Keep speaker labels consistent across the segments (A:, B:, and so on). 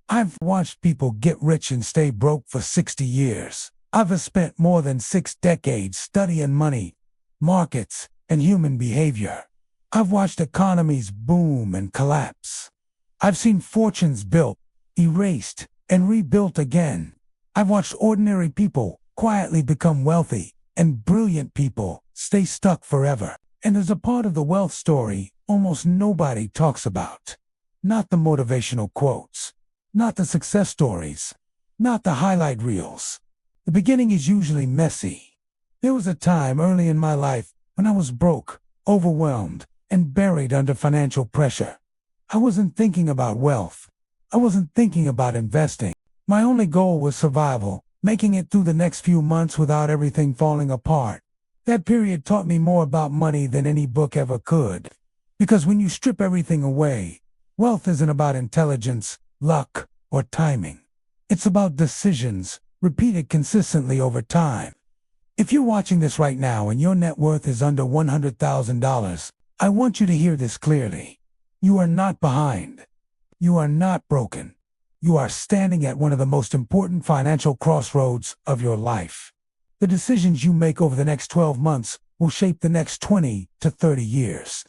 A: I've watched people get rich and stay broke for 60 years. I've spent more than 6 decades studying money, markets, and human behavior. I've watched economies boom and collapse. I've seen fortunes built, erased, and rebuilt again. I've watched ordinary people quietly become wealthy and brilliant people stay stuck forever. And there's a part of the wealth story almost nobody talks about. Not the motivational quotes, not the success stories, not the highlight reels. The beginning is usually messy. There was a time early in my life when I was broke, overwhelmed, and buried under financial pressure. I wasn't thinking about wealth. I wasn't thinking about investing. My only goal was survival, making it through the next few months without everything falling apart. That period taught me more about money than any book ever could. Because when you strip everything away, wealth isn't about intelligence, luck, or timing. It's about decisions, repeated consistently over time. If you're watching this right now and your net worth is under $100,000, I want you to hear this clearly. You are not behind. You are not broken. You are standing at one of the most important financial crossroads of your life. The decisions you make over the next 12 months will shape the next 20 to 30 years.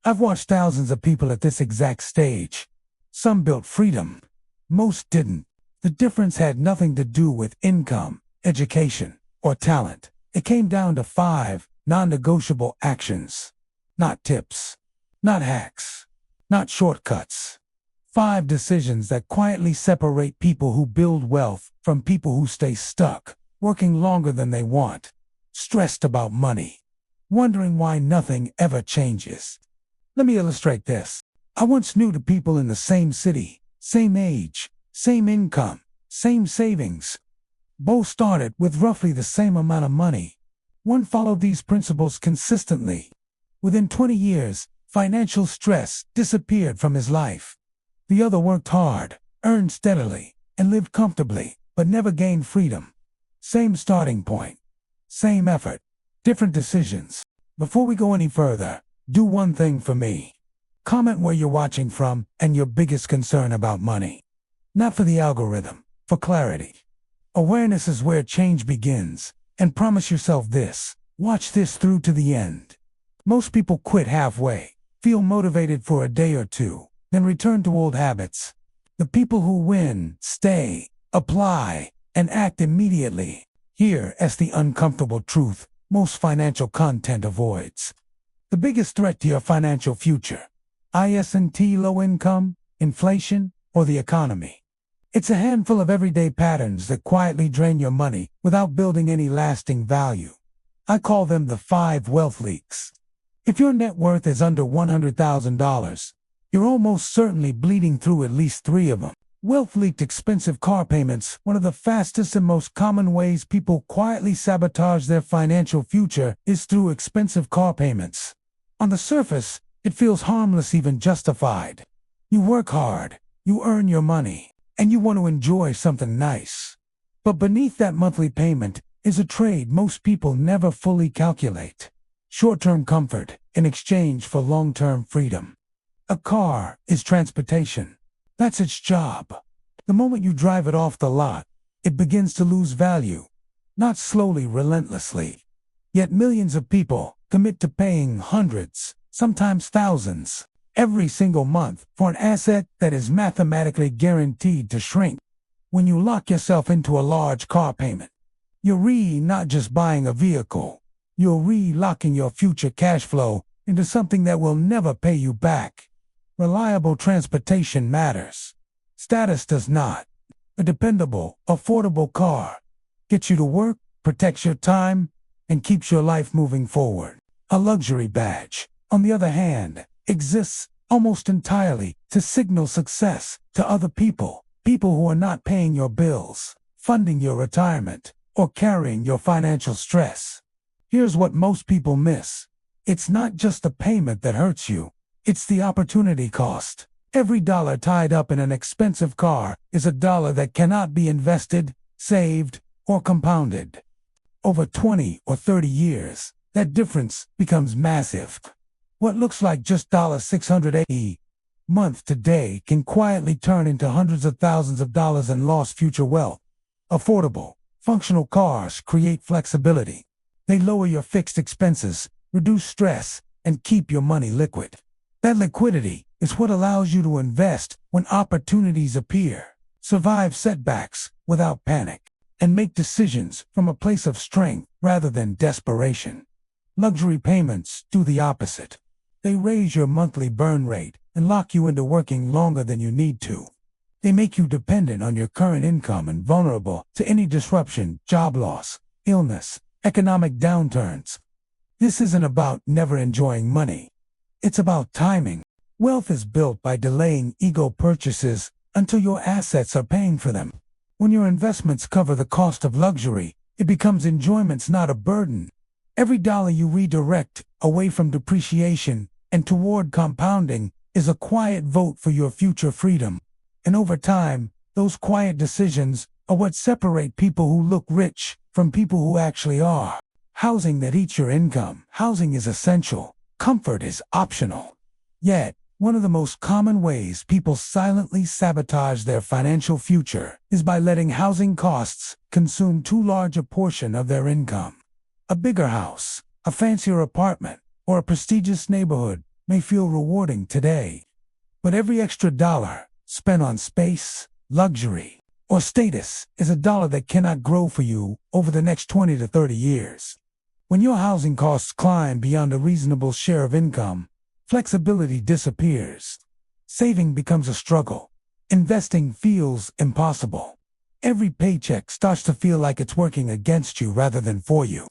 A: I've watched thousands of people at this exact stage. Some built freedom. Most didn't. The difference had nothing to do with income, education, or talent. It came down to 5 non-negotiable actions. Not tips. Not hacks. Not shortcuts. 5 decisions that quietly separate people who build wealth from people who stay stuck, working longer than they want, stressed about money, wondering why nothing ever changes. Let me illustrate this. I once knew the people in the same city, same age, same income, same savings. Both started with roughly the same amount of money. One followed these principles consistently. Within 20 years, financial stress disappeared from his life. The other worked hard, earned steadily, and lived comfortably, but never gained freedom. Same starting point, same effort, different decisions. Before we go any further, do one thing for me. Comment where you're watching from and your biggest concern about money. Not for the algorithm, for clarity. Awareness is where change begins, and promise yourself this. Watch this through to the end. Most people quit halfway, feel motivated for a day or two, then return to old habits. The people who win, stay, apply, and act immediately. Here is the uncomfortable truth most financial content avoids. The biggest threat to your financial future. ISNT, low income, inflation, or the economy. It's a handful of everyday patterns that quietly drain your money without building any lasting value. I call them the 5 wealth leaks. If your net worth is under $100,000, you're almost certainly bleeding through at least 3 of them. Wealth leaked expensive car payments. One of the fastest and most common ways people quietly sabotage their financial future is through expensive car payments. On the surface, it feels harmless, even justified. You work hard, you earn your money, and you want to enjoy something nice. But beneath that monthly payment is a trade most people never fully calculate. Short-term comfort in exchange for long-term freedom. A car is transportation. That's its job. The moment you drive it off the lot, it begins to lose value. Not slowly, relentlessly. Yet millions of people commit to paying hundreds, sometimes thousands, every single month for an asset that is mathematically guaranteed to shrink. When you lock yourself into a large car payment, you're not just buying a vehicle, you're locking your future cash flow into something that will never pay you back. Reliable transportation matters. Status does not. A dependable, affordable car gets you to work, protects your time, and keeps your life moving forward. A luxury badge, on the other hand, exists almost entirely to signal success to other people who are not paying your bills, funding your retirement, or carrying your financial stress. Here's what most people miss. It's not just the payment that hurts you. It's the opportunity cost. Every dollar tied up in an expensive car is a dollar that cannot be invested, saved, or compounded. Over 20 or 30 years, that difference becomes massive. What looks like just $680 month today can quietly turn into hundreds of thousands of dollars in lost future wealth. Affordable, functional cars create flexibility. They lower your fixed expenses, reduce stress, and keep your money liquid. That liquidity is what allows you to invest when opportunities appear, survive setbacks without panic, and make decisions from a place of strength rather than desperation. Luxury payments do the opposite. They raise your monthly burn rate and lock you into working longer than you need to. They make you dependent on your current income and vulnerable to any disruption, job loss, illness, economic downturns. This isn't about never enjoying money. It's about timing. Wealth is built by delaying ego purchases until your assets are paying for them. When your investments cover the cost of luxury, it becomes enjoyment, not a burden. Every dollar you redirect away from depreciation and toward compounding is a quiet vote for your future freedom. And over time, those quiet decisions are what separate people who look rich from people who actually are. Housing that eats your income. Housing is essential. Comfort is optional. Yet, one of the most common ways people silently sabotage their financial future is by letting housing costs consume too large a portion of their income. A bigger house, a fancier apartment, or a prestigious neighborhood may feel rewarding today. But every extra dollar spent on space, luxury, or status is a dollar that cannot grow for you over the next 20 to 30 years. When your housing costs climb beyond a reasonable share of income, flexibility disappears. Saving becomes a struggle. Investing feels impossible. Every paycheck starts to feel like it's working against you rather than for you.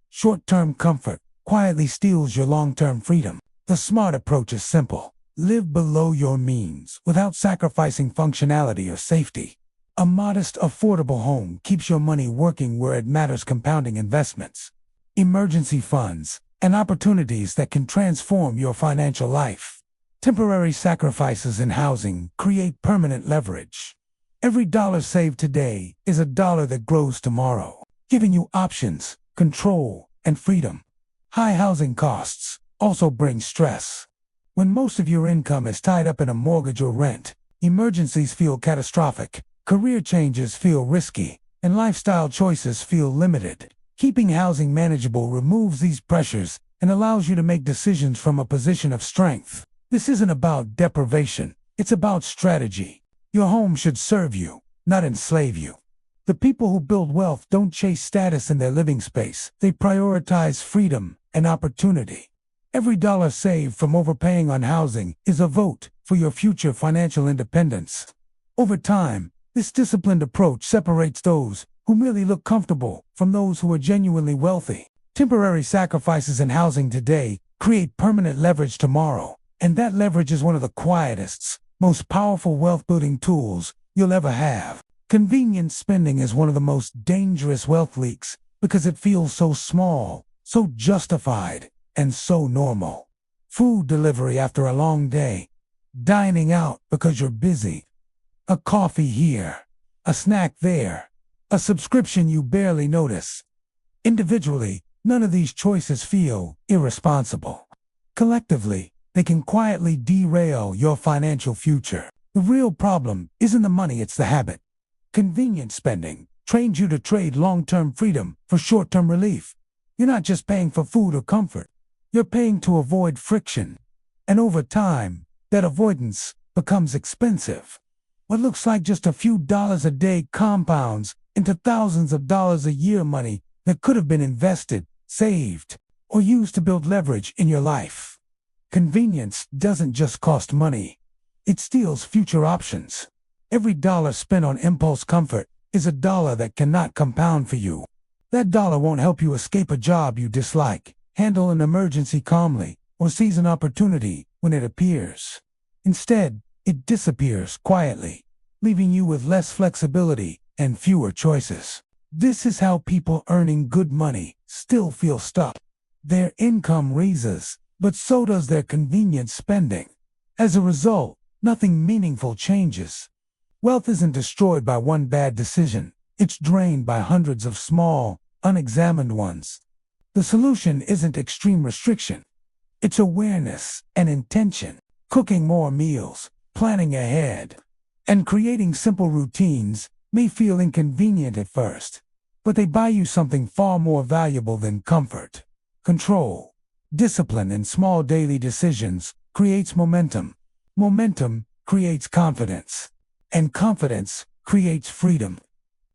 A: Short-term comfort quietly steals your long-term freedom. The smart approach is simple. Live below your means without sacrificing functionality or safety. A modest, affordable home keeps your money working where it matters, compounding investments, emergency funds, and opportunities that can transform your financial life. Temporary sacrifices in housing create permanent leverage. Every dollar saved today is a dollar that grows tomorrow, giving you options, control, and freedom. High housing costs also bring stress. When most of your income is tied up in a mortgage or rent, emergencies feel catastrophic, career changes feel risky, and lifestyle choices feel limited. Keeping housing manageable removes these pressures and allows you to make decisions from a position of strength. This isn't about deprivation, it's about strategy. Your home should serve you, not enslave you. The people who build wealth don't chase status in their living space. They prioritize freedom and opportunity. Every dollar saved from overpaying on housing is a vote for your future financial independence. Over time, this disciplined approach separates those who merely look comfortable from those who are genuinely wealthy. Temporary sacrifices in housing today create permanent leverage tomorrow, and that leverage is one of the quietest, most powerful wealth-building tools you'll ever have. Convenience spending is one of the most dangerous wealth leaks because it feels so small, so justified, and so normal. Food delivery after a long day, dining out because you're busy, a coffee here, a snack there, a subscription you barely notice. Individually, none of these choices feel irresponsible. Collectively, they can quietly derail your financial future. The real problem isn't the money, it's the habit. Convenience spending trains you to trade long-term freedom for short-term relief. You're not just paying for food or comfort. You're paying to avoid friction. And over time, that avoidance becomes expensive. What looks like just a few dollars a day compounds into thousands of dollars a year, money that could have been invested, saved, or used to build leverage in your life. Convenience doesn't just cost money. It steals future options. Every dollar spent on impulse comfort is a dollar that cannot compound for you. That dollar won't help you escape a job you dislike, handle an emergency calmly, or seize an opportunity when it appears. Instead, it disappears quietly, leaving you with less flexibility and fewer choices. This is how people earning good money still feel stuck. Their income raises, but so does their convenience spending. As a result, nothing meaningful changes. Wealth isn't destroyed by one bad decision. It's drained by hundreds of small, unexamined ones. The solution isn't extreme restriction. It's awareness and intention. Cooking more meals, planning ahead, and creating simple routines may feel inconvenient at first, but they buy you something far more valuable than comfort. Control, discipline, and small daily decisions creates momentum. Momentum creates confidence, and confidence creates freedom.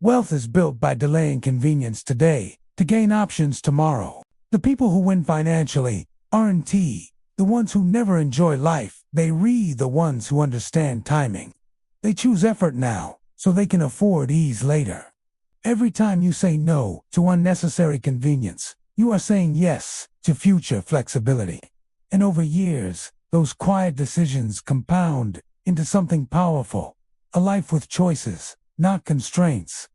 A: Wealth is built by delaying convenience today to gain options tomorrow. The people who win financially aren't the ones who never enjoy life. They the ones who understand timing. They choose effort now so they can afford ease later. Every time you say no to unnecessary convenience, you are saying yes to future flexibility. And over years, those quiet decisions compound into something powerful, a life with choices, not constraints.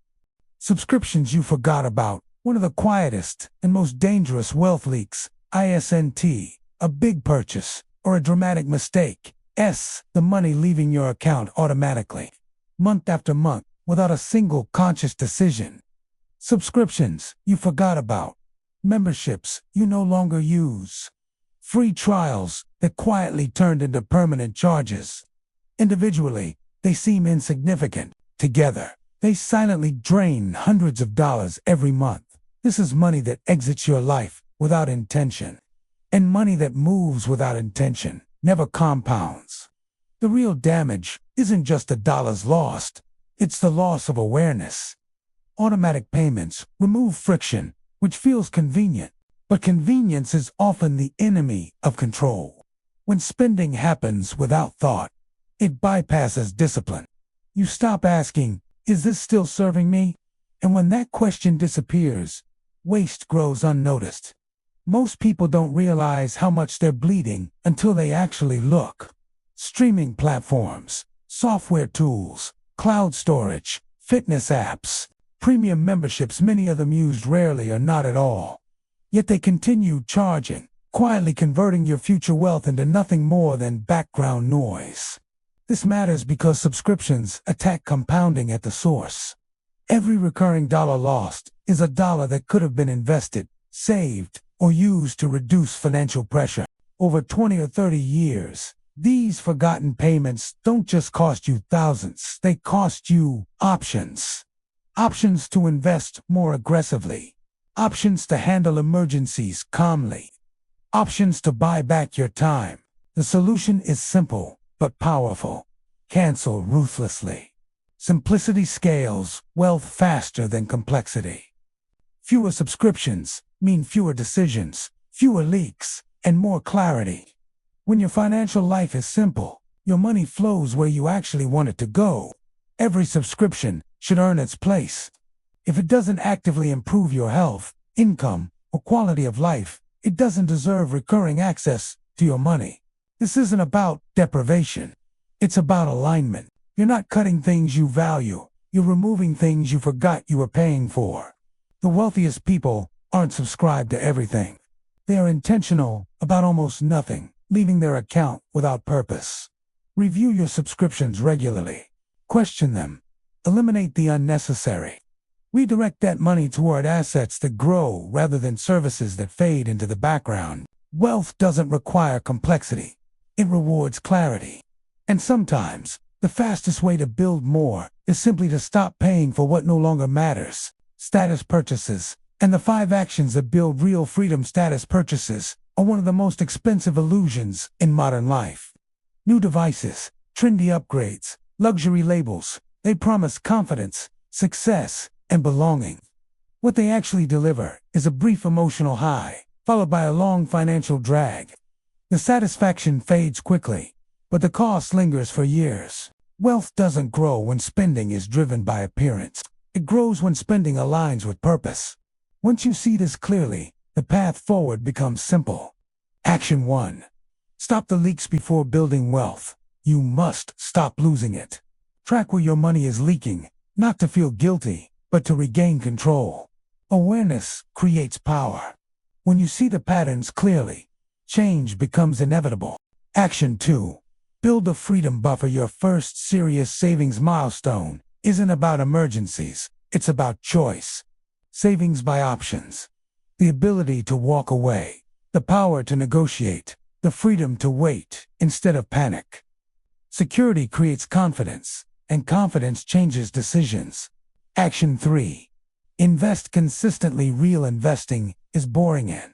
A: Subscriptions you forgot about, one of the quietest and most dangerous wealth leaks, isn't a big purchase or a dramatic mistake. The money leaving your account automatically, month after month, without a single conscious decision. Subscriptions you forgot about, memberships you no longer use, free trials that quietly turned into permanent charges. Individually, they seem insignificant. Together, they silently drain hundreds of dollars every month. This is money that exits your life without intention. And money that moves without intention never compounds. The real damage isn't just the dollars lost, it's the loss of awareness. Automatic payments remove friction, which feels convenient, but convenience is often the enemy of control. When spending happens without thought, it bypasses discipline. You stop asking, is this still serving me? And when that question disappears, waste grows unnoticed. Most people don't realize how much they're bleeding until they actually look. Streaming platforms, software tools, cloud storage, fitness apps, premium memberships, many of them used rarely or not at all. Yet they continue charging, quietly converting your future wealth into nothing more than background noise. This matters because subscriptions attack compounding at the source. Every recurring dollar lost is a dollar that could have been invested, saved, or used to reduce financial pressure. Over 20 or 30 years, these forgotten payments don't just cost you thousands, they cost you options. Options to invest more aggressively. Options to handle emergencies calmly. Options to buy back your time. The solution is simple, but powerful. Cancel ruthlessly. Simplicity scales wealth faster than complexity. Fewer subscriptions mean fewer decisions, fewer leaks, and more clarity. When your financial life is simple, your money flows where you actually want it to go. Every subscription should earn its place. If it doesn't actively improve your health, income, or quality of life, it doesn't deserve recurring access to your money. This isn't about deprivation. It's about alignment. You're not cutting things you value. You're removing things you forgot you were paying for. The wealthiest people aren't subscribed to everything. They are intentional about almost nothing, leaving their account without purpose. Review your subscriptions regularly. Question them. Eliminate the unnecessary. Redirect that money toward assets that grow rather than services that fade into the background. Wealth doesn't require complexity. It rewards clarity. And sometimes, the fastest way to build more is simply to stop paying for what no longer matters. Status purchases, and the 5 actions that build real freedom. Status purchases are one of the most expensive illusions in modern life. New devices, trendy upgrades, luxury labels, they promise confidence, success, and belonging. What they actually deliver is a brief emotional high, followed by a long financial drag. The satisfaction fades quickly, but the cost lingers for years. Wealth doesn't grow when spending is driven by appearance. It grows when spending aligns with purpose. Once you see this clearly, the path forward becomes simple. Action 1. Stop the leaks before building wealth. You must stop losing it. Track where your money is leaking, not to feel guilty, but to regain control. Awareness creates power. When you see the patterns clearly, change becomes inevitable. Action 2. Build a freedom buffer. Your first serious savings milestone isn't about emergencies, it's about choice. Savings by options. The ability to walk away. The power to negotiate. the freedom to wait instead of panic. Security creates confidence, and confidence changes decisions. Action 3. Invest consistently. Real investing is boring, and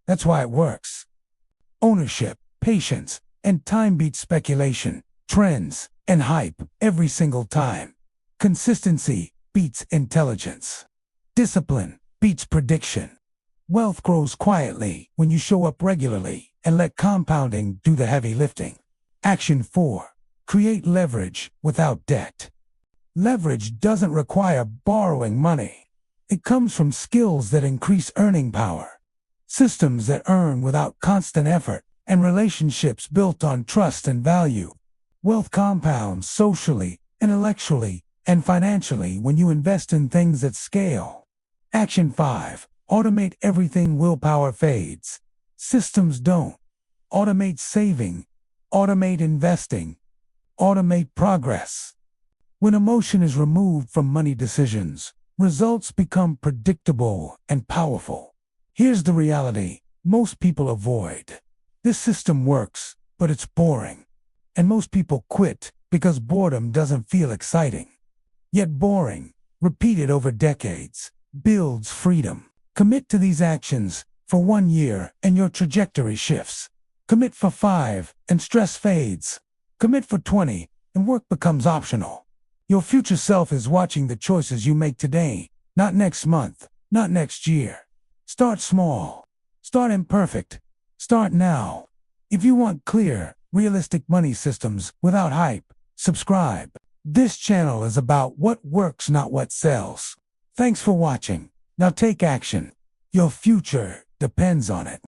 A: that's why it works. Ownership, patience, and time beat speculation, trends, and hype every single time. Consistency beats intelligence. Discipline beats prediction. Wealth grows quietly when you show up regularly and let compounding do the heavy lifting. Action 4. Create leverage without debt. Leverage doesn't require borrowing money. It comes from skills that increase earning power, systems that earn without constant effort, and relationships built on trust and value. Wealth compounds socially, intellectually, and financially when you invest in things that scale. Action 5. Automate everything. Willpower fades. Systems don't. Automate saving. Automate investing. Automate progress. When emotion is removed from money decisions, results become predictable and powerful. Here's the reality most people avoid. This system works, but it's boring. And most people quit because boredom doesn't feel exciting. Yet boring, repeated over decades, builds freedom. Commit to these actions for 1 year and your trajectory shifts. Commit for 5 and stress fades. Commit for 20 and work becomes optional. Your future self is watching the choices you make today, not next month, not next year. Start small. Start imperfect. Start now. If you want clear, realistic money systems without hype, subscribe. This channel is about what works, not what sells. Thanks for watching. Now take action. Your future depends on it.